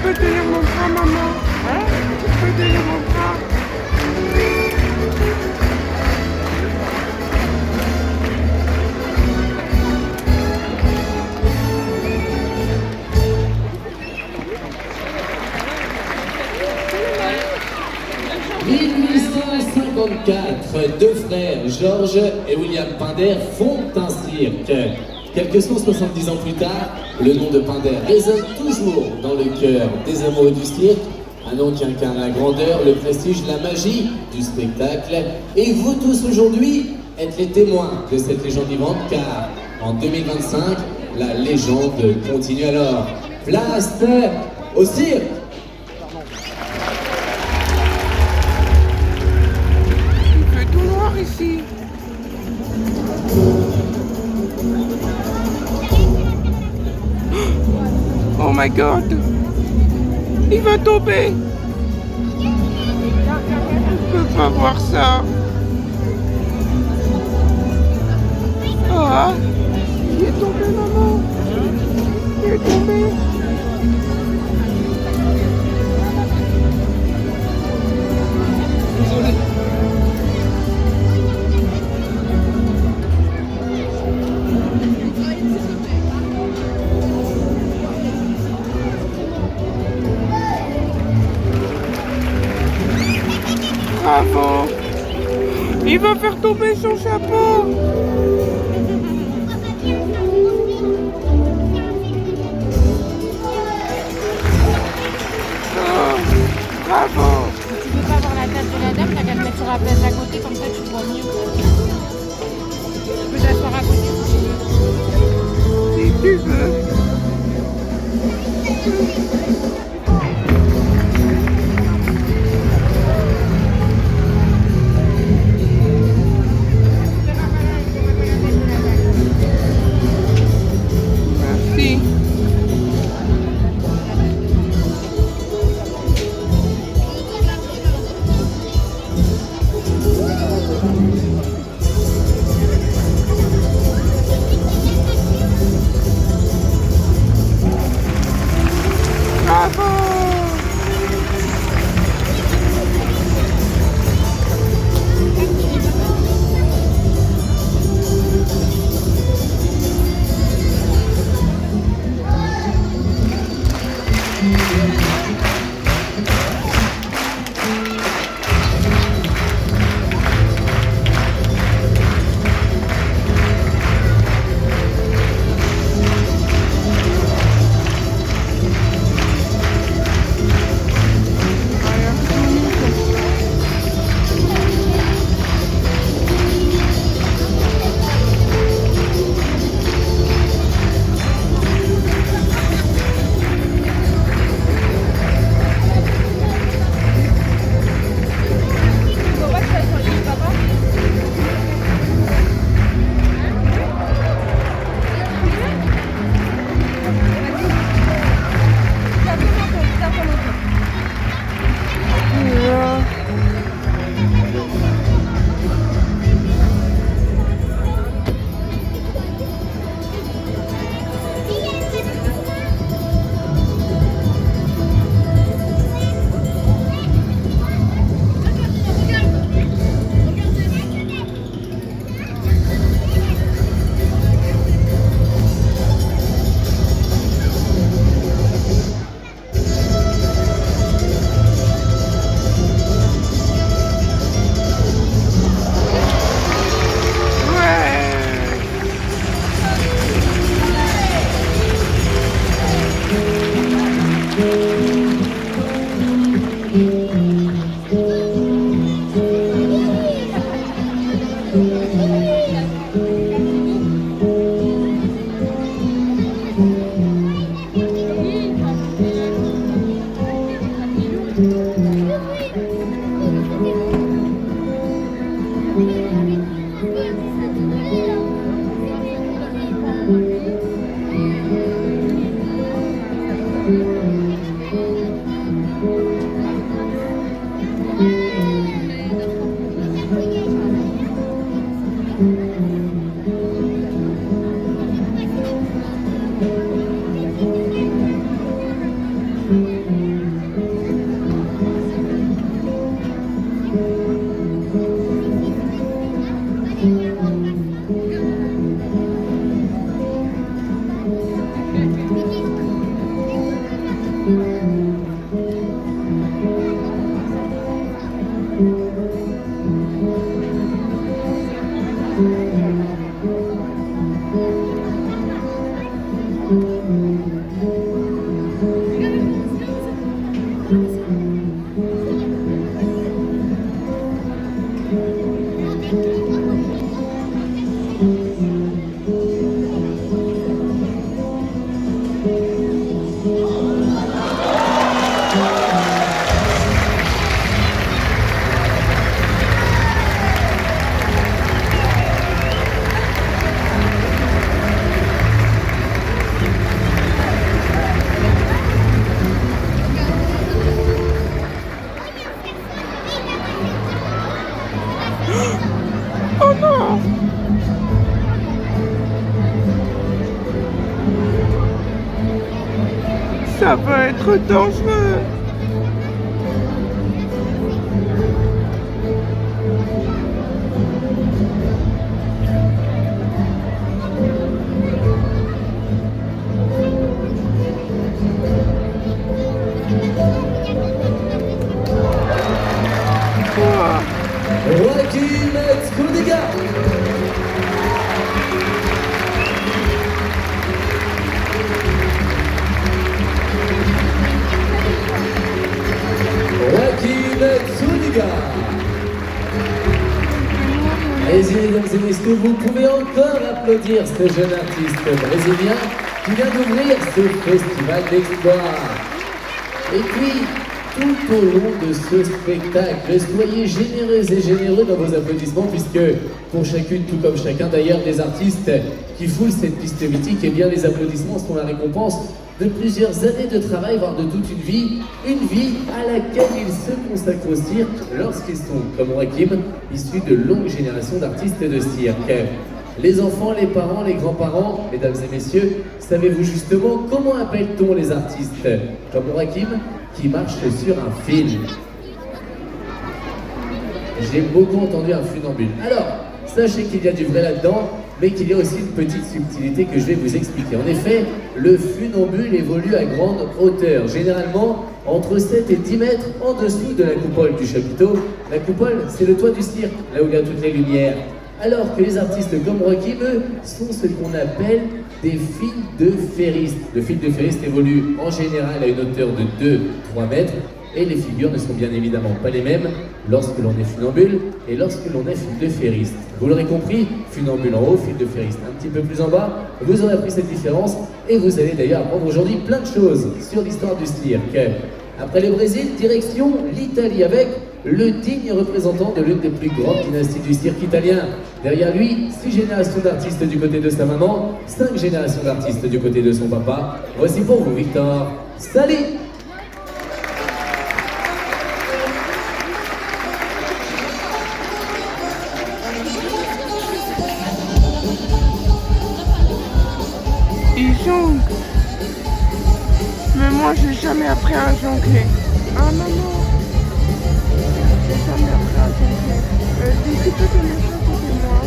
peux tenir mon bras, maman? Hein? Tu peux tenir mon bras? « 1854, deux frères, Georges et William Pinder, fondent un cirque. Quelques 170 ans plus tard, le nom de Pinder résonne toujours dans le cœur des amoureux du cirque, un nom qui incarne la grandeur, le prestige, la magie du spectacle. Et vous tous aujourd'hui êtes les témoins de cette légende vivante, car en 2025, la légende continue alors. Place au cirque! Ici. Oh my god. Il va tomber. Je peux pas voir ça. Ah, il est tombé, maman. Il est tombé. Bravo! Il va faire tomber son chapeau! Oh, bravo! Si tu veux pas voir la tête de la dame, t'as qu'à te mettre sur la place à côté, comme ça tu vois mieux. Tu peux t'asseoir à côté. Si tu veux. Oh non! Ça va être dangereux. Ouah. Joachim Zuniga. Joachim Zuniga. Allez-y, mesdames et messieurs, vous pouvez encore applaudir ce jeune artiste brésilien qui vient d'ouvrir ce festival d'espoir. Et puis, tout au long de ce spectacle, soyez généreuses et généreux dans vos applaudissements, puisque pour chacune, tout comme chacun d'ailleurs, des artistes qui foulent cette piste mythique, et bien les applaudissements sont la récompense de plusieurs années de travail, voire de toute une vie à laquelle ils se consacrent au cirque lorsqu'ils sont, comme Joachim, issus de longues générations d'artistes de cirque. Les enfants, les parents, les grands-parents, mesdames et messieurs, savez-vous justement comment appelle-t-on les artistes comme Joachim qui marche sur un fil? J'ai beaucoup entendu un funambule. Alors, sachez qu'il y a du vrai là-dedans, mais qu'il y a aussi une petite subtilité que je vais vous expliquer. En effet, le funambule évolue à grande hauteur, généralement entre 7 et 10 mètres en dessous de la coupole du chapiteau. La coupole, c'est le toit du cirque, là où il y a toutes les lumières. Alors que les artistes comme Joachim, eux, sont ce qu'on appelle des fils de ferriste. Le fil de ferriste évolue en général à une hauteur de 2-3 mètres et les figures ne sont bien évidemment pas les mêmes lorsque l'on est funambule et lorsque l'on est fil de ferriste. Vous l'aurez compris, funambule en haut, fil de ferriste un petit peu plus en bas, vous aurez appris cette différence et vous allez d'ailleurs apprendre aujourd'hui plein de choses sur l'histoire du cirque. Après le Brésil, direction l'Italie avec le digne représentant de l'une des plus grandes dynasties du cirque italien. Derrière lui, 6 générations d'artistes du côté de sa maman, 5 générations d'artistes du côté de son papa. Voici pour vous Victor Sali. Il jongle. Mais moi, j'ai jamais appris à jongler. Ah maman. J'ai jamais appris à jongler. Tu peux te mettre à côté de moi.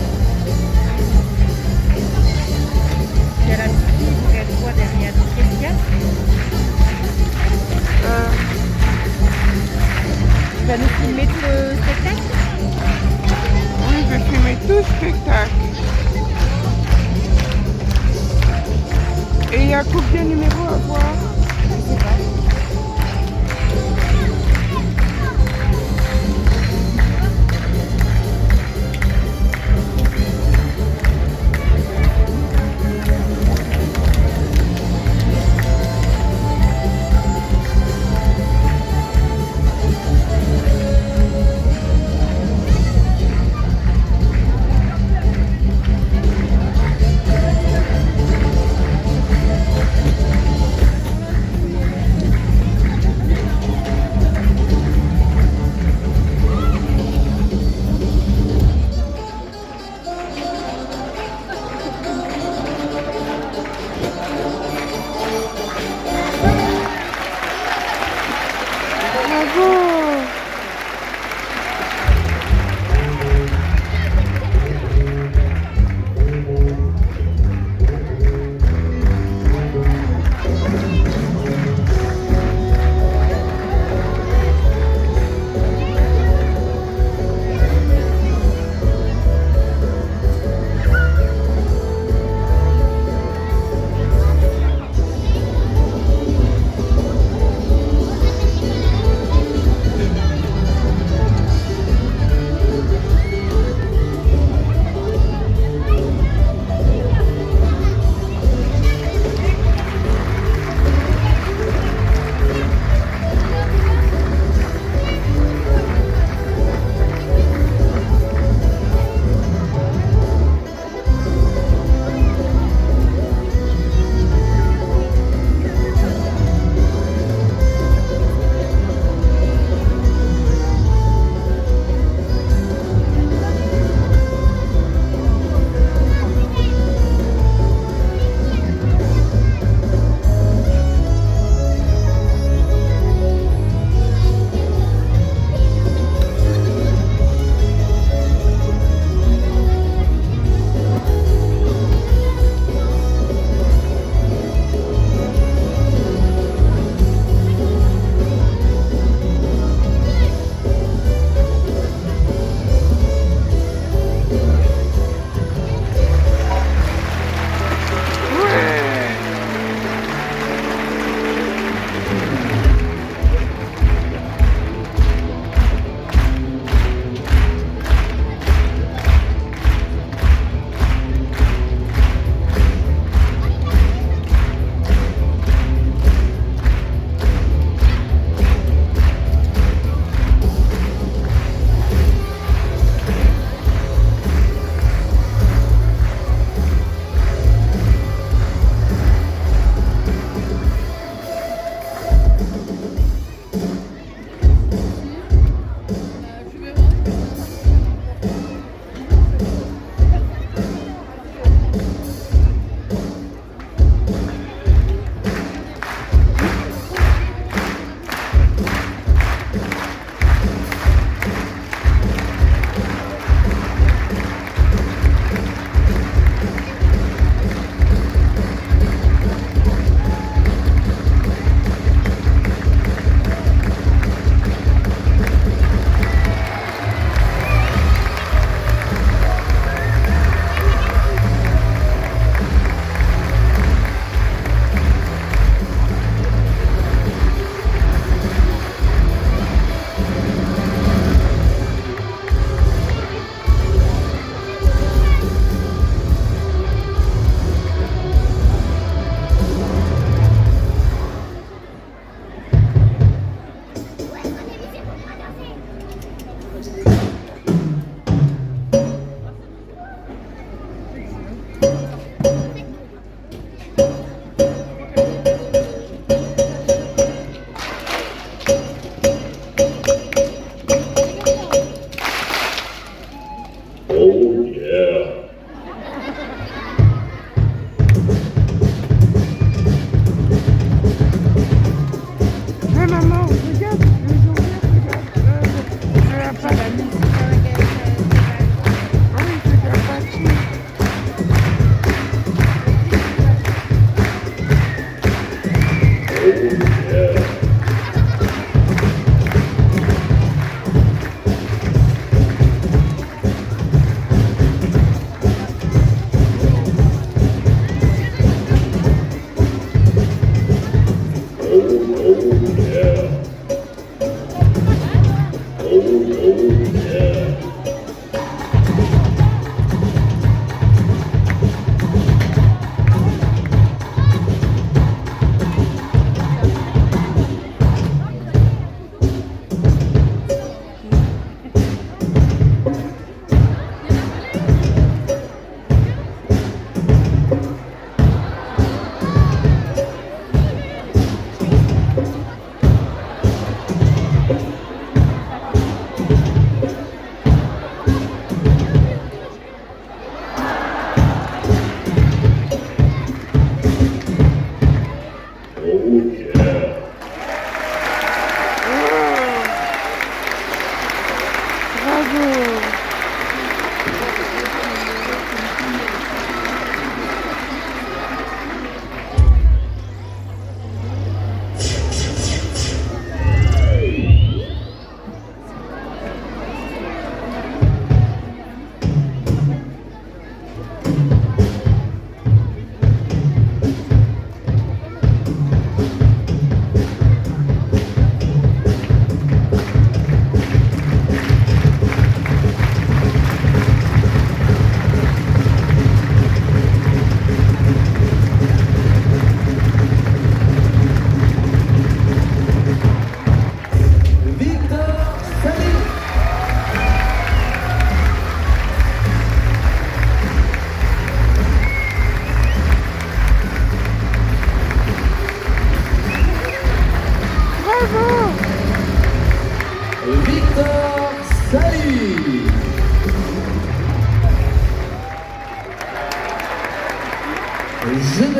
Il y a la petite fille, elle voit derrière. Qu'est-ce qu'il y a? Tu vas nous filmer tout le spectacle? Oui, je vais filmer tout le spectacle. Et il y a combien de numéros à voir? Je sais pas.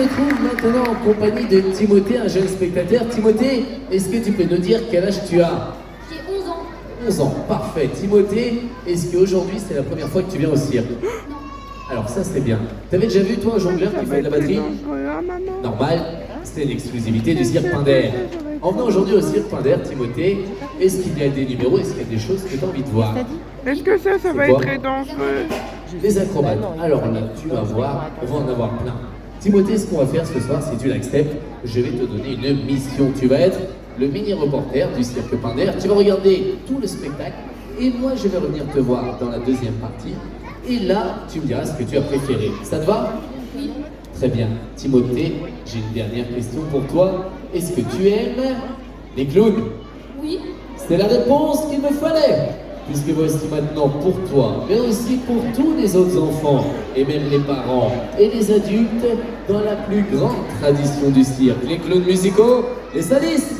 me trouve maintenant en compagnie de Timothée, un jeune spectateur. Timothée, est-ce que tu peux nous dire quel âge tu as? J'ai 11 ans. 11 ans, parfait. Timothée, est-ce qu'aujourd'hui c'est la première fois que tu viens au cirque? Alors ça c'est bien. T'avais déjà vu toi un jongleur qui fait de la batterie? Normal, c'était l'exclusivité du cirque Pinder. En venant aujourd'hui au cirque Pinder, Timothée, est-ce qu'il y a des numéros, est-ce qu'il y a des choses que tu as envie de voir? Est-ce que ça va quoi? être très dangereux? Les acrobates. Alors là, tu vas voir, on va en avoir plein. Timothée, ce qu'on va faire ce soir, si tu l'acceptes, je vais te donner une mission. Tu vas être le mini-reporter du cirque Pinder. Tu vas regarder tout le spectacle et moi, je vais revenir te voir dans la deuxième partie. Et là, tu me diras ce que tu as préféré. Ça te va? Oui. Très bien. Timothée, j'ai une dernière question pour toi. Est-ce que tu aimes les clowns? Oui. C'est la réponse qu'il me fallait. Puisque voici maintenant pour toi, mais aussi pour tous les autres enfants, et même les parents et les adultes, dans la plus grande tradition du cirque, les clowns musicaux, les sadistes.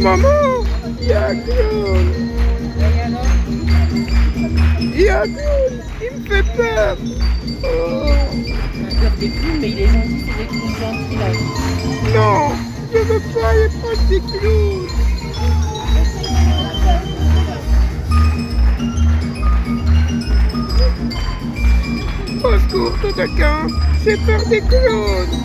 Maman, il y a un clown. Il y a un clown, il me fait peur. Oh. On a peur des clowns, mais il est gentil, c'est des clowns gentils là. Non, je veux pas aller proche des clowns. Au secours, Totakin, j'ai peur des clowns.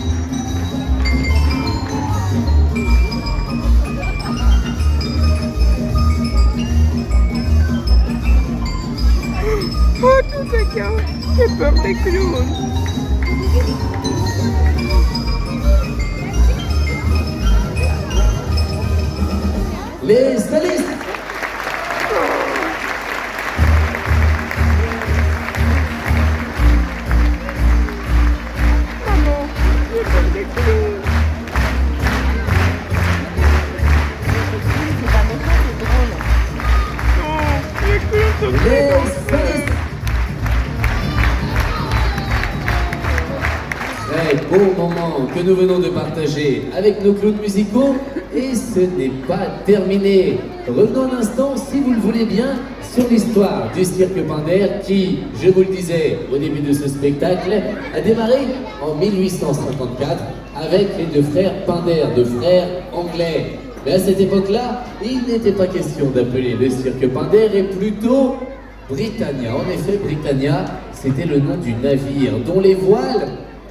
tout ça, j'ai peur des clowns. Les stylistes. Maman, j'ai peur des clowns. C'est pas méchant, c'est drôle. Non, les clowns sont Les très dangereux. stylistes. Très beau moment que nous venons de partager avec nos clowns musicaux et ce n'est pas terminé. Revenons un instant, si vous le voulez bien, sur l'histoire du cirque Pinder qui, je vous le disais au début de ce spectacle, a démarré en 1854 avec les deux frères Pinder, deux frères anglais. Mais à cette époque-là, il n'était pas question d'appeler le cirque Pinder et plutôt Britannia. En effet, Britannia, c'était le nom du navire dont les voiles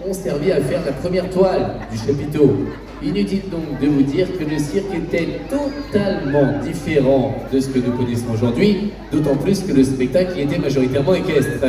ont servi à faire la première toile du chapiteau. Inutile donc de vous dire que le cirque était totalement différent de ce que nous connaissons aujourd'hui, d'autant plus que le spectacle y était majoritairement équestre.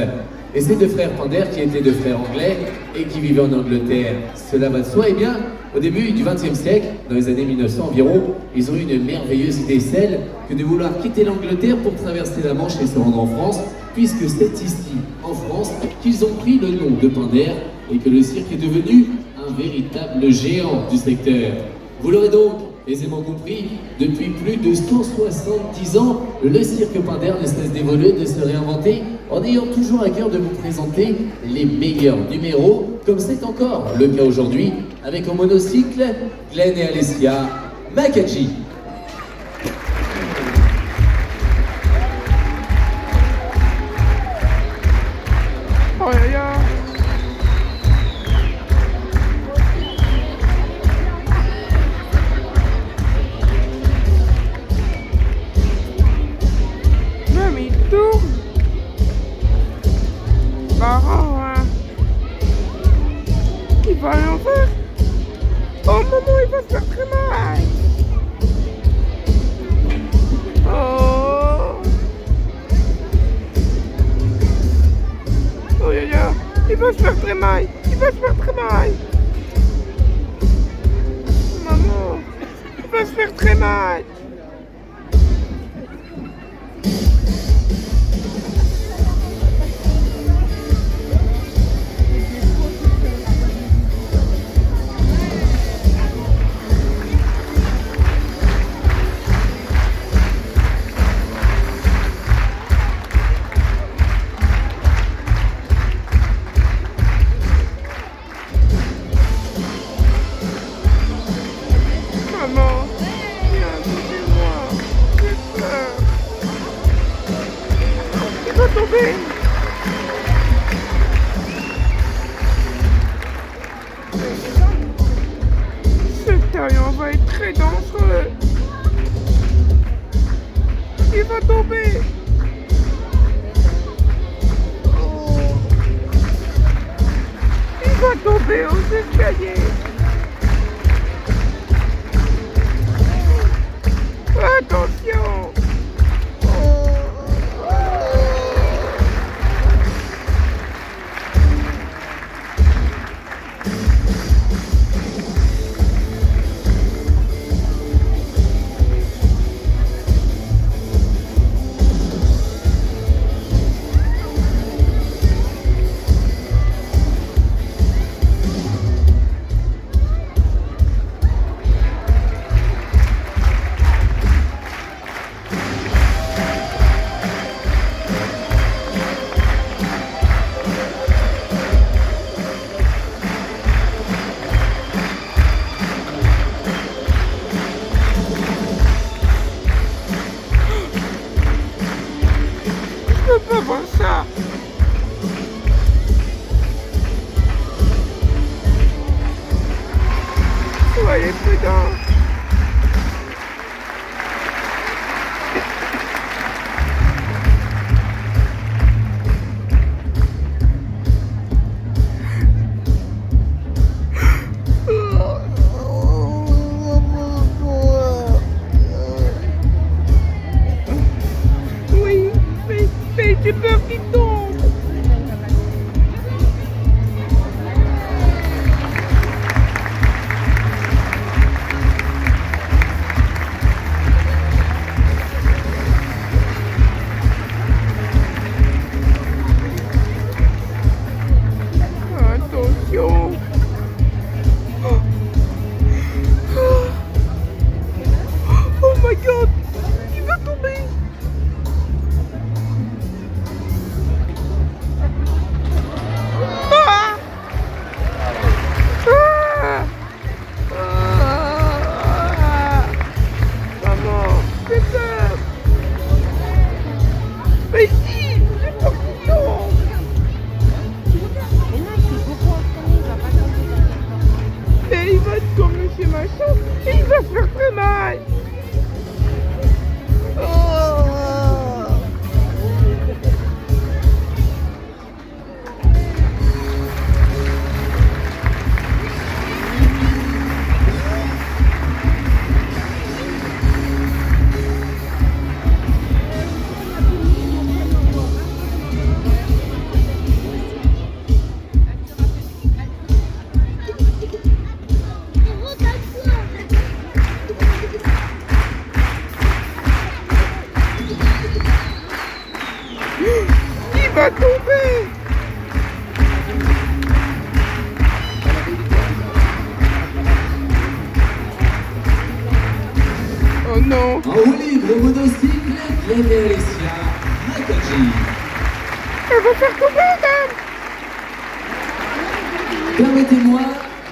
Et ces deux frères Pinder, qui étaient deux frères anglais et qui vivaient en Angleterre, cela va de soi. Eh bien, au début du XXe siècle, dans les années 1900 environ, ils ont eu une merveilleuse idée, celle que de vouloir quitter l'Angleterre pour traverser la Manche et se rendre en France, puisque c'est ici, en France, qu'ils ont pris le nom de Pinder et que le cirque est devenu un véritable géant du secteur. Vous l'aurez donc aisément compris, depuis plus de 170 ans, le cirque Pinder ne cesse d'évoluer, de se réinventer, en ayant toujours à cœur de vous présenter les meilleurs numéros, comme c'est encore le cas aujourd'hui, avec en monocycle Glenn et Alessia Makaji. Oh là là. Même il tourne. Marrant, hein. Il va rien faire. Oh maman, il va se faire très mal. Oh. Oh là là. Il va se faire très mal. Il va se faire très mal. Maman. Il va se faire très mal. Maman, viens à côté de moi. J'ai peur. Il va tomber. Ce terrien va être très dangereux. Il va tomber. Oh. Il va tomber aux escaliers. Attention! va tomber. Oh non. En roue libre, monocycle, Clément Alessia Nakaji. Elle va faire tomber, dame. Permettez-moi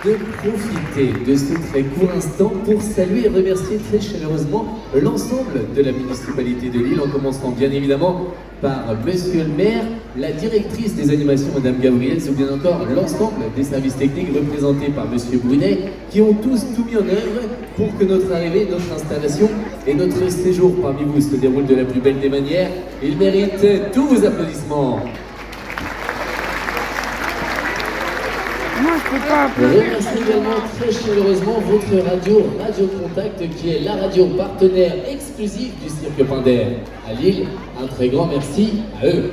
de profiter de ce très court instant pour saluer et remercier très chaleureusement l'ensemble de la municipalité de Lille, en commençant bien évidemment par Monsieur le maire, la directrice des animations Madame Gabrielle, ou bien encore l'ensemble des services techniques représentés par Monsieur Brunet, qui ont tous tout mis en œuvre pour que notre arrivée, notre installation et notre séjour parmi vous se déroulent de la plus belle des manières. Ils méritent tous vos applaudissements. Moi, je peux pas Je applaudir. remercie également très chaleureusement votre radio, Radio Contact, qui est la radio partenaire exclusive du Cirque Pinder à Lille. Un très grand merci à eux.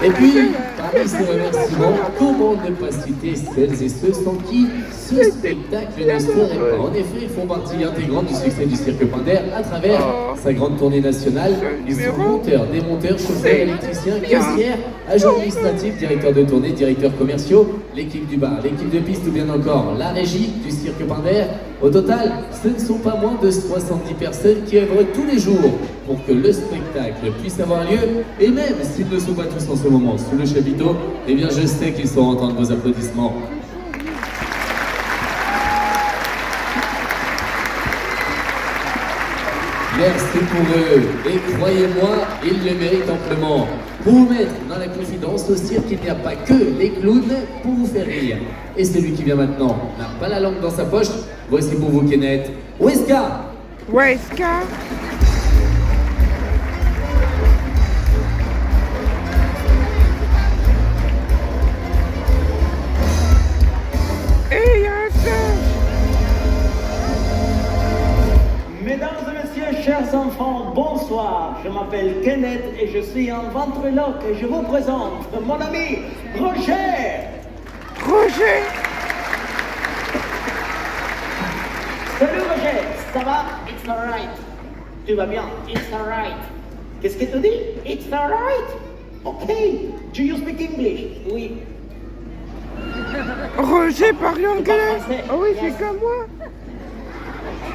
Et puis, parmi ces remerciements, comment ne pas citer celles et ceux sans qui ce spectacle ne serait pas. En effet, ils font partie intégrante du succès du Cirque Pinder à travers sa grande tournée nationale. Ils sont monteurs, démonteurs, chauffeurs, électriciens, caissières, agents administratifs, directeurs de tournée, directeurs commerciaux, l'équipe du bar, l'équipe de piste ou bien encore la régie du Cirque Pinder. Au total, ce ne sont pas moins de 70 personnes qui œuvrent tous les jours pour que le spectacle puisse avoir lieu. Et même s'ils ne sont pas tous en ce moment sous le chapiteau, eh bien je sais qu'ils sauront entendre vos applaudissements. Merci pour eux, et croyez-moi, ils le méritent amplement. Pour vous mettre dans la confidence au cirque, il n'y a pas que les clowns pour vous faire rire. Et celui qui vient maintenant n'a pas la langue dans sa poche. Voici pour vous Kenneth, Weska. Weska. Et il y a un singe. Mesdames et messieurs, chers enfants, bonsoir. Je m'appelle Kenneth et je suis un ventriloque et je vous présente mon ami Roger. Roger. Salut Roger, ça va? It's alright. Tu vas bien? It's alright. Qu'est-ce que tu dis? It's alright. Ok. Do you speak English? Oui. Roger parle anglais. français. Oh oui, c'est comme moi.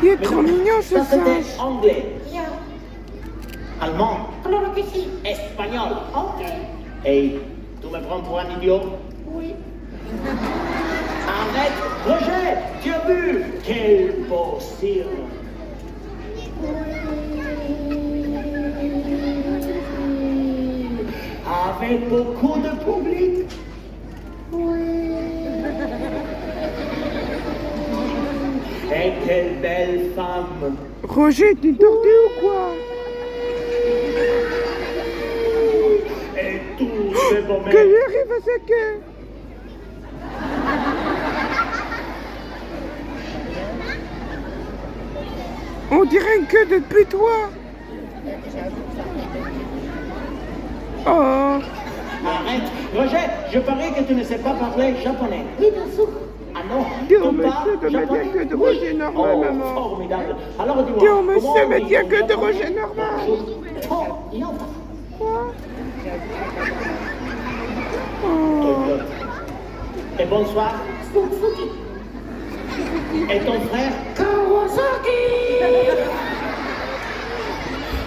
Il est trop mignon ce Ça c'était singe. anglais, Yeah. allemand, Claro que sí. espagnol. Ok. Et tu me prends pour un idiot? Oui. Arrête! Roger, tu as vu? Quel beau cirque! Avec beaucoup de public. Et quelle belle femme! Roger, t'es tordu ou quoi? Et tous ces beaux Que lui mecs! arrive à sa queue? On dirait une queue de putois. Oh, Arrête! Roger, je parie que tu ne sais pas parler japonais. Oui, bien sûr. Ah non, Dieu, tu monsieur, parles de me japonais? dire que de Roger Oui. normal, Oh, maman. formidable. Alors dis-moi, Dieu, comment monsieur, on me dit dire en que de japonais? Roger normal. Oh, yota. Quoi? Oh, Et bonsoir. Suzuki. Et ton frère? Kawasaki.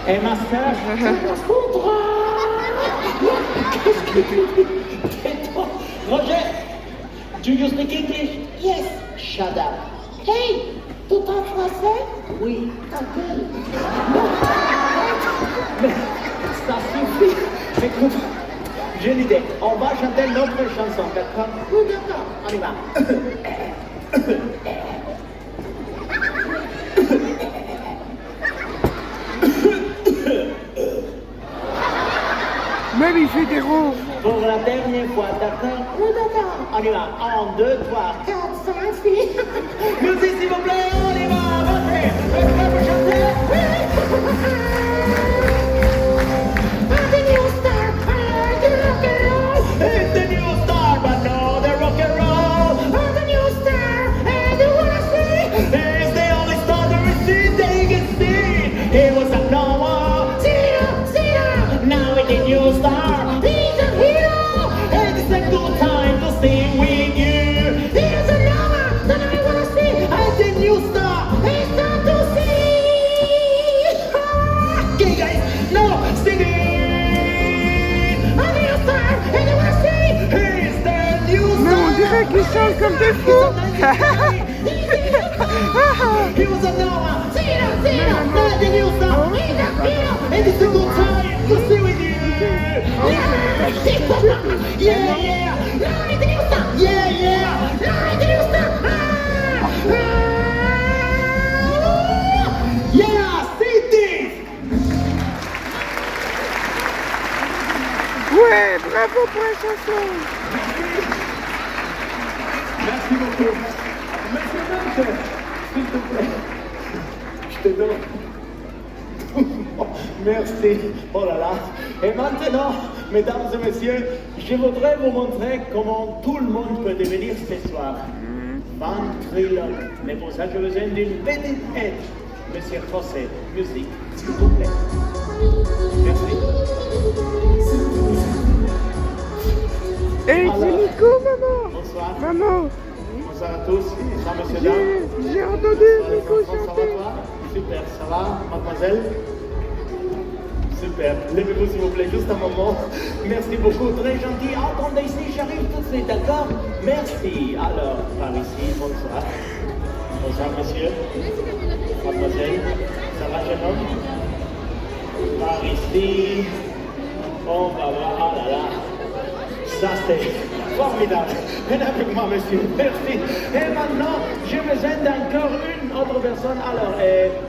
Et ma soeur? Poudre. Qu'est-ce que tu dis? Tais-toi. Roger, do you speak English? Yes. Shut up. Hey, tout en français? Oui. Ok. Mais ça suffit. Écoute, j'ai une idée. On va chanter notre chanson, d'accord? Oui, d'accord. On y va. même il fait des ronds. Pour la dernière fois, d'accord? Oui, d'accord. On y va. 1, 2, 3. 4, 5, 6. Musique, s'il vous plaît, on y va. Rentrez. Est-ce que vous chantez? I'm the new star. I'm the rock and roll. It's the new star, but no, the rock and roll. I'm the new star. And you wanna see? He's the only star there is that you can see. He was a Noah. See ya, see ya. Now qui chantent comme des fous. Chiusa Noah, Zero, nothing you stop, and it's a good time to stay with you. Yeah, yeah, yeah, yeah, see this. Ouais, bravo pour la chanson. Merci beaucoup. Monsieur Dante, s'il te plaît, je te donne. Merci. Oh là là. Et maintenant, mesdames et messieurs, je voudrais vous montrer comment tout le monde peut devenir ce soir ventriloque. Mais pour ça, j'ai besoin d'une petite aide. Monsieur José, musique, s'il vous plaît. Merci. Hey, c'est Nico, maman. Bonsoir. Maman, Bonsoir à tous. Bonsoir, monsieur Dame. j'ai entendu Nico Ça va chanter. toi? Super, ça va, mademoiselle? Super, levez-vous s'il vous plaît, juste un moment. Merci beaucoup, très gentil. Attendez ici, j'arrive tout de suite, d'accord? Merci. Alors, par ici, bonsoir. Bonsoir, monsieur. Mademoiselle, ça va, jeune homme? Par ici. On va voir, oh là là. Ça, c'est formidable. Venez avec moi, monsieur. Merci. Et maintenant, j'ai besoin d'encore une autre personne. Alors,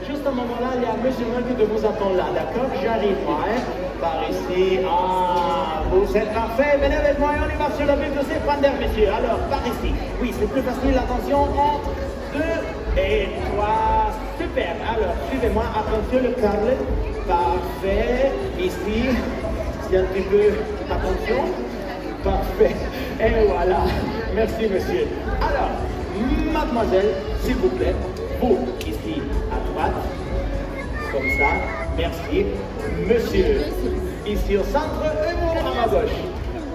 juste à un moment-là, il y a monsieur Murphy qui vous attend là, d'accord? J'arrive, moi, hein? Par ici. Ah, vous êtes parfait. Venez avec moi et on y va sur le but de ces pandères, messieurs. Alors, par ici. Oui, c'est plus facile. Attention, entre 2 et 3. Super. Alors, suivez-moi. Attention, le câble. Parfait. Ici. C'est un petit peu. Attention. Parfait. Et voilà. Merci, monsieur. Alors, mademoiselle, s'il vous plaît, vous, ici, à droite. Comme ça. Merci. Monsieur, ici au centre et vous à ma gauche.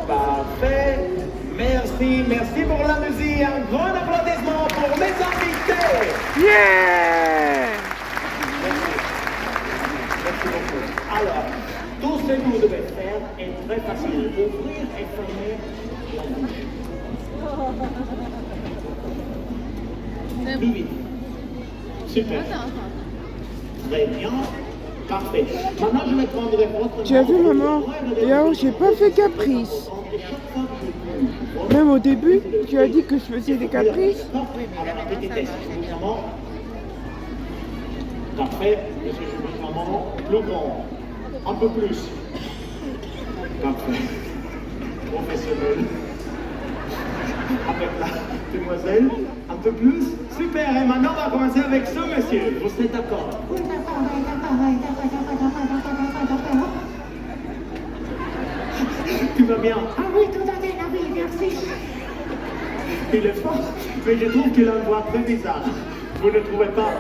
Parfait. Merci. Merci pour la musique. Un grand applaudissement pour mes invités. Yeah! Merci beaucoup. Alors, tout ce que vous devez faire est très facile. Ouvrir et fermer la bouche. Plus vite. Super. Très bien. Parfait. Maintenant, je vais prendre votre... Tu as vu, maman? Yo, j'ai pas fait caprice. Même au début, tu as dit que je faisais des caprices. Alors, un petit test. Maman. Parfait. Monsieur, je veux maman plus grand. Un peu plus. Parfait. Professionnel. Avec la demoiselle. Un peu plus. Super. Et maintenant, on va commencer avec ce monsieur. Vous êtes d'accord? Tu vas bien? Ah oui, tout à fait, la vie, merci. Il est fort, mais je trouve qu'il a une voix très bizarre. Vous ne trouvez pas?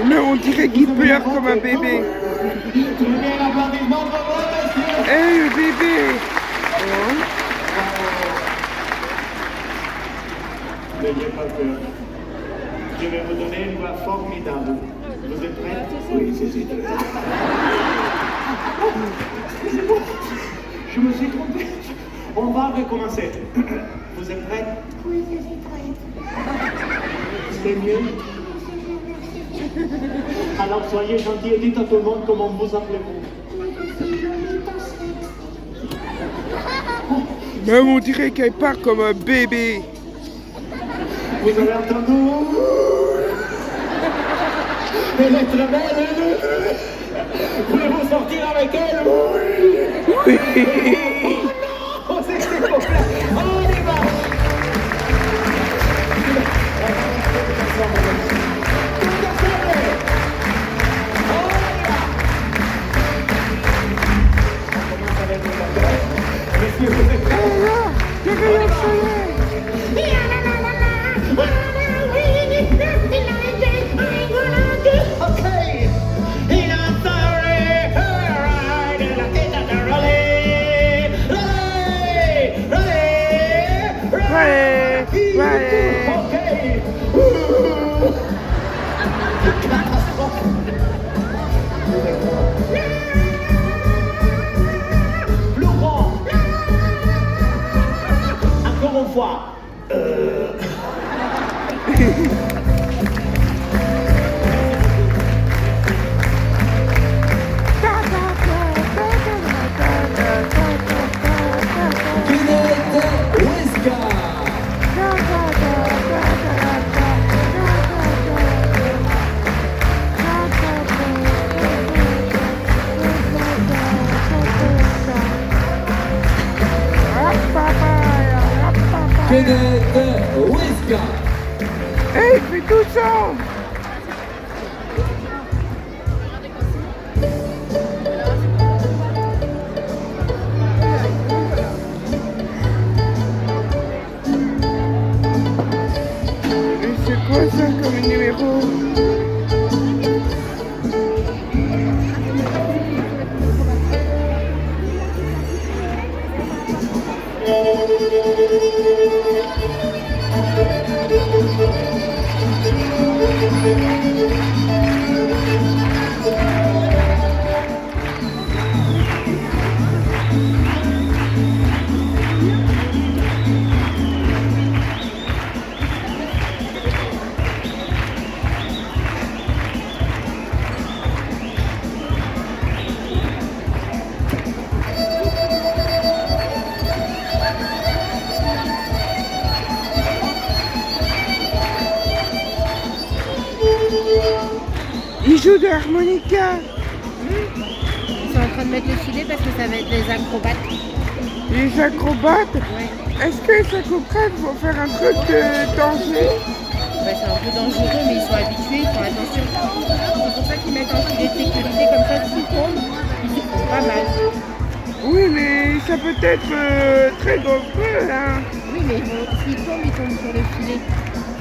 Mais on dirait qu'il pleure comme un bébé. Tu veux bien un applaudissement pour moi, monsieur? Hey, le bébé! Oh. N'ayez pas peur. Je vais vous donner une voix formidable. Vous êtes prêts? Oui, je suis prêt. Excusez-moi, je me suis trompé. On va recommencer. Vous êtes prêts? Oui, je suis prête. C'est mieux? Alors soyez gentils et dites à tout le monde comment vous appelez-vous. Même on dirait qu'elle part comme un bébé. Vous avez entendu? Elle est très belle. Voulez-vous sortir avec elle? Oui. Oh non, c'est s'il vous plaît. On y va. Monsieur, vous êtes prêts? Oh là, derrière le soleil. Okay. In a story, alright, in a kid at the rally. Rally. Okay. Plus grand. fois. Kenneth Weska. Kenneth Weska. Hey, fais tout ça. Et c'est quoi ça comme numéro? Il joue de l'harmonica. Ils sont en train de mettre le filet parce que ça va être des acrobates. Les acrobates. Ouais. Est-ce que les acrobates vont faire un truc de danger? Bah, c'est un peu dangereux, mais ils sont habitués, ils font attention. C'est pour ça qu'ils mettent un filet de sécurité comme ça, s'ils tombent, ils se font pas mal. Oui, mais ça peut être très dangereux, hein. Oui, mais s'ils tombent sur le filet.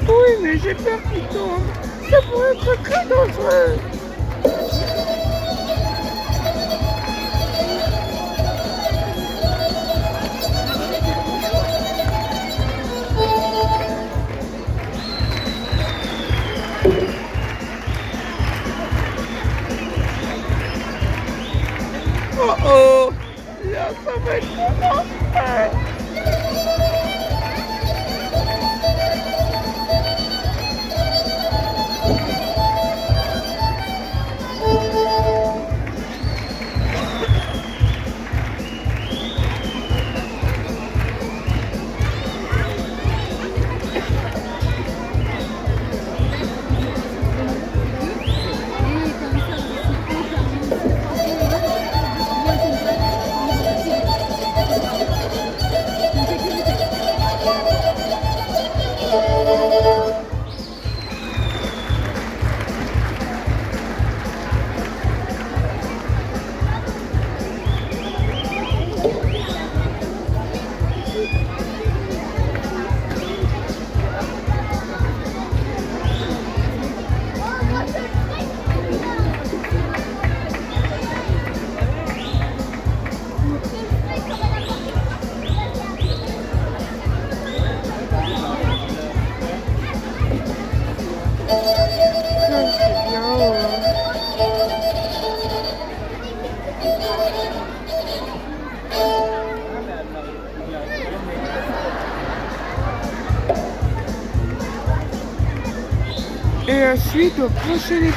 Oui, mais j'ai peur qu'ils tombent. Ça pourrait être très dangereux. Oh oh, là ça va être comment? Et ensuite, au prochain épisode.